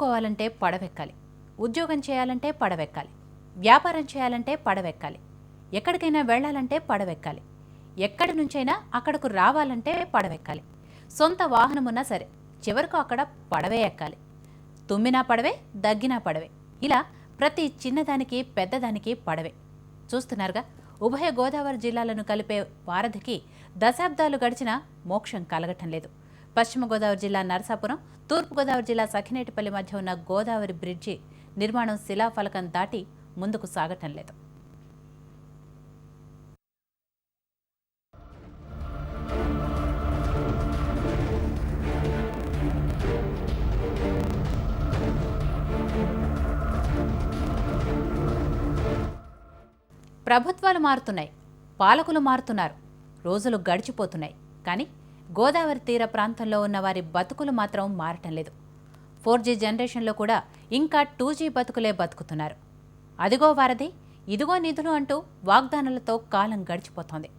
చదువుకోవాలంటే పడవెక్కాలి, ఉద్యోగం చేయాలంటే పడవెక్కాలి, వ్యాపారం చేయాలంటే పడవెక్కాలి, ఎక్కడికైనా వెళ్ళాలంటే పడవెక్కాలి, ఎక్కడి నుంచైనా అక్కడకు రావాలంటే పడవెక్కాలి. సొంత వాహనమున్నా సరే చివరకు అక్కడ పడవే ఎక్కాలి. తుమ్మినా పడవే, దగ్గినా పడవే, ఇలా ప్రతి చిన్నదానికి పెద్దదానికి పడవే. చూస్తున్నారుగా, ఉభయ గోదావరి జిల్లాలను కలిపే వారధికి దశాబ్దాలు గడిచినా మోక్షం కలగటం లేదు. పశ్చిమ గోదావరి జిల్లా నరసాపురం, తూర్పు గోదావరి జిల్లా సఖినేటిపల్లి మధ్య ఉన్న గోదావరి బ్రిడ్జి నిర్మాణం శిలాఫలకం దాటి ముందుకు సాగటం లేదు. ప్రభుత్వాలు మారుతున్నాయి, పాలకులు మారుతున్నారు, రోజులు గడిచిపోతున్నాయి. కానీ గోదావరి తీర ప్రాంతంలో ఉన్న వారి బతుకులు మాత్రం మారటం లేదు. 4G జనరేషన్లో కూడా ఇంకా 2G బతుకులే బతుకుతున్నారు. అదిగో వారధి, ఇదిగో నిధులు అంటూ వాగ్దానాలతో కాలం గడిచిపోతోంది.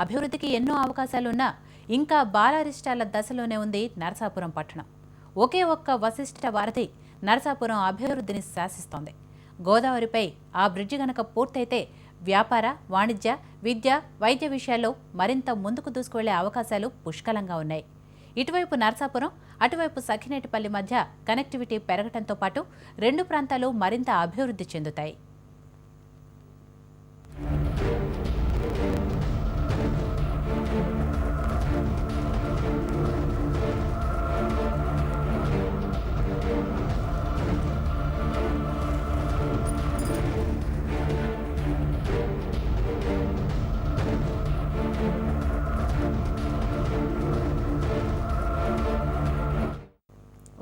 అభివృద్ధికి ఎన్నో అవకాశాలున్నా ఇంకా బాలారిష్టాల దశలోనే ఉంది నరసాపురం పట్టణం. ఒకే ఒక్క వశిష్ఠ వారధి నరసాపురం అభివృద్ధిని శాసిస్తోంది. గోదావరిపై ఆ బ్రిడ్జి గనక పూర్తయితే వ్యాపార, వాణిజ్య, విద్య, వైద్య విషయాల్లో మరింత ముందుకు దూసుకువెళ్లే అవకాశాలు పుష్కలంగా ఉన్నాయి. ఇటువైపు నరసాపురం, అటువైపు సఖినేటిపల్లి మధ్య కనెక్టివిటీ పెరగటంతో పాటు రెండు ప్రాంతాలు మరింత అభివృద్ధి చెందుతాయి.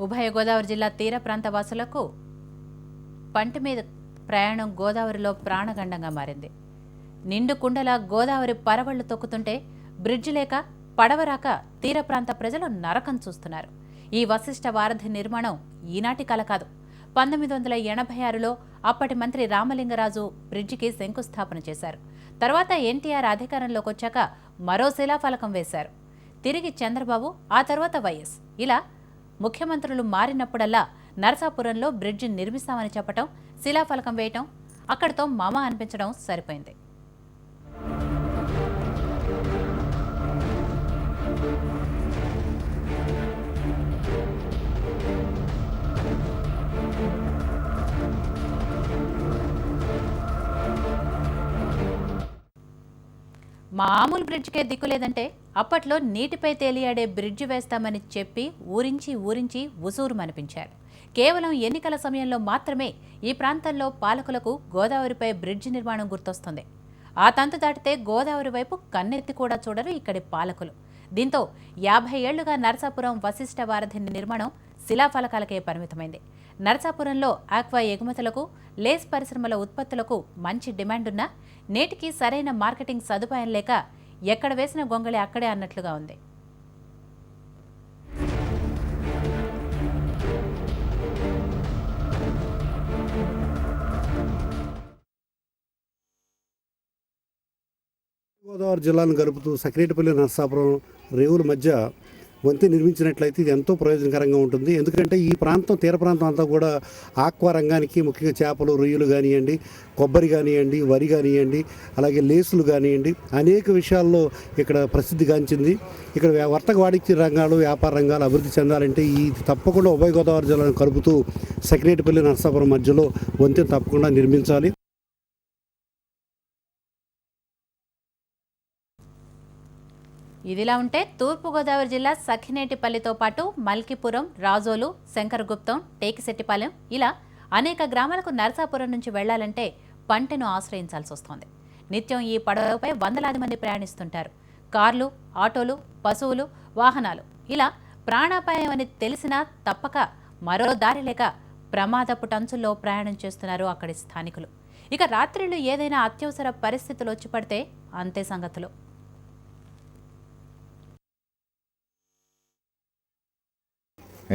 ఉభయ గోదావరి జిల్లా తీర ప్రాంత వాసులకు పంట మీద ప్రయాణం గోదావరిలో ప్రాణగండంగా మారింది. నిండు కుండలా గోదావరి పరవళ్లు తొక్కుతుంటే బ్రిడ్జి లేక, పడవరాక తీర ప్రాంత ప్రజలు నరకం చూస్తున్నారు. ఈ వశిష్ఠ వారధి నిర్మాణం ఈనాటి కల కాదు. 1986లో అప్పటి మంత్రి రామలింగరాజు బ్రిడ్జికి శంకుస్థాపన చేశారు. తర్వాత ఎన్టీఆర్ అధికారంలోకి వచ్చాక మరో శిలాఫలకం వేశారు. తిరిగి చంద్రబాబు, ఆ తర్వాత వైఎస్, ఇలా ముఖ్యమంత్రులు మారినప్పుడల్లా నరసాపురంలో బ్రిడ్జి నిర్మిస్తామని చెప్పటం, శిలాఫలకం వేయటం, అక్కడితో మామ అనిపించడం సరిపోయింది. మామూలు బ్రిడ్జికే దిక్కులేదంటే అప్పట్లో నీటిపై తేలియాడే బ్రిడ్జి వేస్తామని చెప్పి ఊరించి ఉసూరుమనిపించారు. కేవలం ఎన్నికల సమయంలో మాత్రమే ఈ ప్రాంతంలో పాలకులకు గోదావరిపై బ్రిడ్జి నిర్మాణం గుర్తొస్తుంది. ఆ తంతు దాటితే గోదావరి వైపు కన్నెత్తి కూడా చూడరు ఇక్కడి పాలకులు. దీంతో 50 ఏళ్లుగా నరసాపురం వశిష్ఠ వారధి నిర్మాణం శిలాఫలకాలకే పరిమితమైంది. నరసాపురంలో ఆక్వా ఎగుమతులకు, లేస్ పరిశ్రమల ఉత్పత్తులకు మంచి డిమాండున్నా నేటికి సరైన మార్కెటింగ్ సదుపాయం లేక ఎక్కడ వేసిన గొంగళి అక్కడే అన్నట్లుగా ఉంది. గోదావరి జిల్లాను గలుపుతూ సఖినేటిపల్లి, నరసాపురం రేవుల మధ్య వంతెన నిర్మించినట్లయితే ఇది ఎంతో ప్రయోజనకరంగా ఉంటుంది. ఎందుకంటే ఈ ప్రాంతం, తీర ప్రాంతం అంతా కూడా ఆక్వా రంగానికి, ముఖ్యంగా చేపలు, రొయ్యలు కానివ్వండి, కొబ్బరి కానివ్వండి, వరి కానివ్వండి, అలాగే లేసులు కానివ్వండి, అనేక విషయాల్లో ఇక్కడ ప్రసిద్ధిగాంచింది. ఇక్కడ వర్తక వాణిజ్య రంగాలు, వ్యాపార రంగాలు అభివృద్ధి చెందాలంటే ఈ తప్పకుండా ఉభయ గోదావరి జిల్లాను కలుపుతూ సఖినేటిపల్లి, నరసాపురం మధ్యలో వంతెన తప్పకుండా నిర్మించాలి. ఇదిలా ఉంటే తూర్పుగోదావరి జిల్లా సఖినేటిపల్లితో పాటు మల్కీపురం, రాజోలు, శంకరగుప్తం, టేకిశెట్టిపాలెం, ఇలా అనేక గ్రామాలకు నరసాపురం నుంచి వెళ్లాలంటే పంటెను ఆశ్రయించాల్సి వస్తోంది. నిత్యం ఈ పడవపై వందలాది మంది ప్రయాణిస్తుంటారు. కార్లు, ఆటోలు, పశువులు, వాహనాలు, ఇలా ప్రాణాపాయం అని తెలిసినా తప్పక మరో దారి లేక ప్రమాదపు టంచుల్లో ప్రయాణం చేస్తున్నారు అక్కడి స్థానికులు. ఇక రాత్రిళ్ళు ఏదైనా అత్యవసర పరిస్థితులు వచ్చి పడితే అంతే సంగతులు.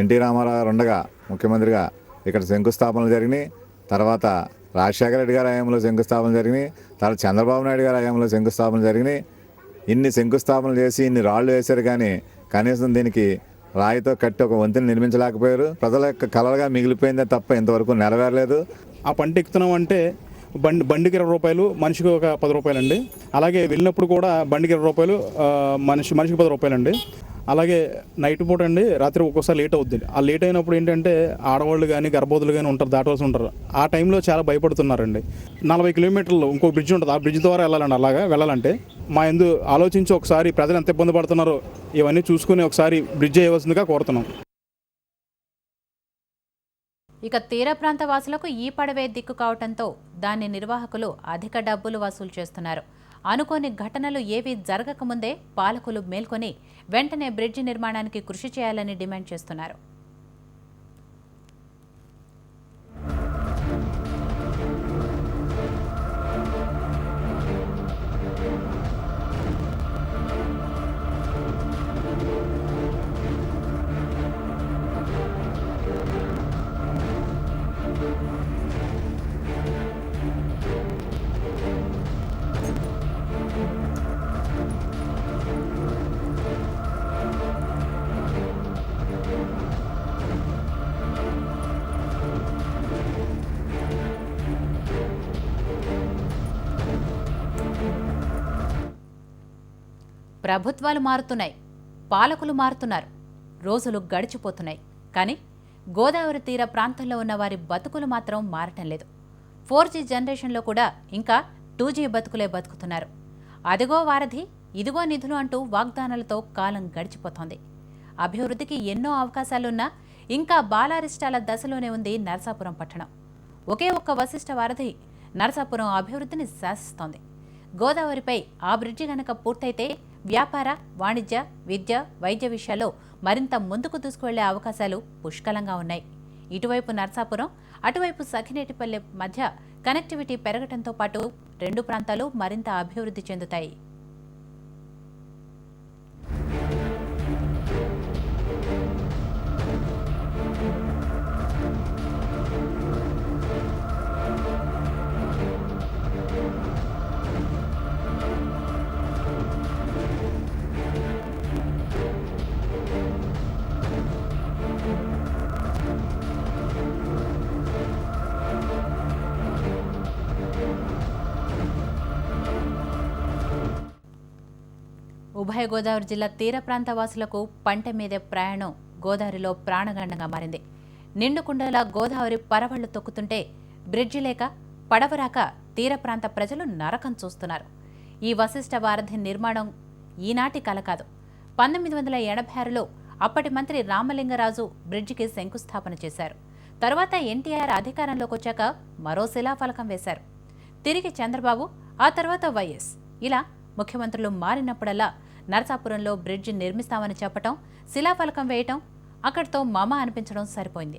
ఎన్టీ రామారావు ఉండగా ముఖ్యమంత్రిగా ఇక్కడ శంకుస్థాపనలు జరిగినాయి. తర్వాత రాజశేఖర రెడ్డి గారి హయాంలో శంకుస్థాపన జరిగినాయి. తర్వాత చంద్రబాబు నాయుడు గారి హయాంలో శంకుస్థాపన జరిగినాయి. ఇన్ని శంకుస్థాపనలు చేసి ఇన్ని రాళ్లు వేశారు, కానీ కనీసం దీనికి రాయితో కట్టి ఒక వంతెన నిర్మించలేకపోయారు. ప్రజల యొక్క కలలుగా మిగిలిపోయిందే తప్ప ఇంతవరకు నెరవేరలేదు. ఆ పంట ఎక్కుతున్నాం అంటే బండికి 20 రూపాయలు, మనిషికి ఒక 10 రూపాయలు అండి. అలాగే వెళ్ళినప్పుడు కూడా బండికి 20 రూపాయలు, మనిషికి 10 రూపాయలు అండి. అలాగే నైట్ పూట అండి, రాత్రి ఒక్కోసారి లేట్ అవుద్ది. ఆ లేట్ అయినప్పుడు ఏంటంటే ఆడవాళ్ళు కానీ గర్భవతులు కానీ ఉంటారు, దాటవలసి ఉంటారు. ఆ టైంలో చాలా భయపడుతున్నారండి. 40 కిలోమీటర్లు ఇంకో బ్రిడ్జ్ ఉంటుంది, ఆ బ్రిడ్జ్ ద్వారా వెళ్ళాలండి. అలాగా వెళ్ళాలంటే మా ఎందు ఆలోచించి ఒకసారి ప్రజలు ఎంత ఇబ్బంది పడుతున్నారో ఇవన్నీ చూసుకుని ఒకసారి బ్రిడ్జ్ వేయవలసిందిగా కోరుతున్నాం. ఇక తీర ప్రాంత వాసులకు ఈ పడవే దిక్కు కావడంతో దాని నిర్వాహకులు అధిక డబ్బులు వసూలు చేస్తున్నారు. అనుకోని ఘటనలు ఏవీ జరగకముందే పాలకులు మేల్కొని వెంటనే బ్రిడ్జి నిర్మాణానికి కృషి చేయాలని డిమాండ్ చేస్తున్నారు. ప్రభుత్వాలు మారుతున్నాయి, పాలకులు మారుతున్నారు, రోజులు గడిచిపోతున్నాయి. కానీ గోదావరి తీర ప్రాంతంలో ఉన్న వారి బతుకులు మాత్రం మారటం లేదు. 4G జనరేషన్లో కూడా ఇంకా 2G బతుకులే బతుకుతున్నారు. అదిగో వారధి, ఇదిగో నిధులు అంటూ వాగ్దానాలతో కాలం గడిచిపోతోంది. అభివృద్ధికి ఎన్నో అవకాశాలున్నా ఇంకా బాలారిష్టాల దశలోనే ఉంది నరసాపురం పట్టణం. ఒకే ఒక్క వశిష్ఠ వారధి నరసాపురం అభివృద్ధిని శాసిస్తోంది. గోదావరిపై ఆ బ్రిడ్జి గనక పూర్తయితే వ్యాపార, వాణిజ్య, విద్య, వైద్య విషయాల్లో మరింత ముందుకు దూసుకువెళ్లే అవకాశాలు పుష్కలంగా ఉన్నాయి. ఇటువైపు నరసాపురం, అటువైపు సఖినేటిపల్లె మధ్య కనెక్టివిటీ పెరగటంతో పాటు రెండు ప్రాంతాలు మరింత అభివృద్ధి చెందుతాయి. ఉభయ గోదావరి జిల్లా తీర ప్రాంత వాసులకు పంట మీదే ప్రయాణం గోదావరిలో ప్రాణగండంగా మారింది. నిండుకుండలా గోదావరి పరవళ్లు తొక్కుతుంటే బ్రిడ్జి లేక పడవరాక తీర ప్రాంత ప్రజలు నరకం చూస్తున్నారు. ఈ వశిష్ఠ వారధి నిర్మాణం ఈనాటి కల కాదు. 1986లో అప్పటి మంత్రి రామలింగరాజు బ్రిడ్జికి శంకుస్థాపన చేశారు. తరువాత ఎన్టీఆర్ అధికారంలోకి వచ్చాక మరో శిలాఫలకం వేశారు. తిరిగి చంద్రబాబు, ఆ తర్వాత వైఎస్, ఇలా ముఖ్యమంత్రులు మారినప్పుడల్లా నరసాపురంలో బ్రిడ్జి నిర్మిస్తామని చెప్పటం, శిలాఫలకం వేయటం, అక్కడితో మమ అనిపించడం సరిపోయింది.